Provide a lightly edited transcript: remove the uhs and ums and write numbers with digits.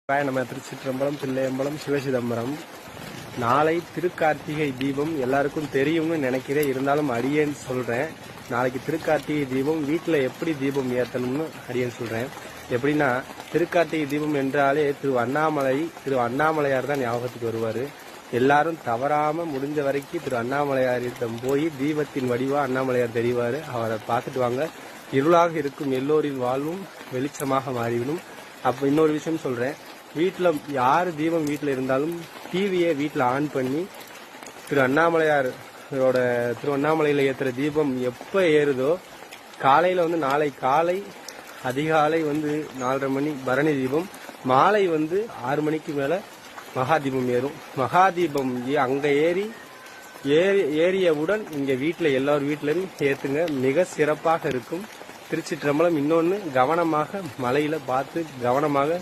நம்ம திருச்சிற்றம்பலம், தில்லையம்பலம், சிவசிதம்பரம். நாளை திருக்கார்த்திகை தீபம் எல்லாருக்கும் தெரியும்னு நினைக்கிறேன். இருந்தாலும் அடியேன்னு சொல்றேன். நாளைக்கு திருக்கார்த்திகை தீபம் வீட்டில் எப்படி தீபம் ஏற்றணும்னு அடியேன்னு சொல்றேன். எப்படின்னா, திருக்கார்த்திகை தீபம் என்றாலே திரு அண்ணாமலையார் தான் ஞாபகத்துக்கு வருவார். எல்லாரும் தவறாம முடிஞ்ச வரைக்கும் திரு அண்ணாமலையாரிடம் போய் தீபத்தின் வடிவா அண்ணாமலையார் தெரிவார். அவரை பார்த்துட்டு வாங்க. இருளாக இருக்கும் எல்லோரின் வாழ்வும் வெளிச்சமாக மாறிவிடும். அப்போ இன்னொரு விஷயம் சொல்றேன். வீட்டில் யார் தீபம் வீட்டில் இருந்தாலும் டிவியை வீட்டில் ஆன் பண்ணி திரு அண்ணாமலையில் ஏற்றுற தீபம் எப்போ ஏறுதோ காலையில் நாளை காலை அதிகாலை 4:30 மணி பரணி தீபம், மாலை 6 மணிக்கு மேலே மகாதீபம் ஏறும். மகாதீபம் அங்கே ஏறியவுடன் இங்கே வீட்டில் எல்லார் வீட்டிலையும் ஏற்றுங்க. மிக சிறப்பாக இருக்கும். திருச்சிற்றம்பலம். இன்னொன்று, கவனமாக மலையில் பார்த்து கவனமாக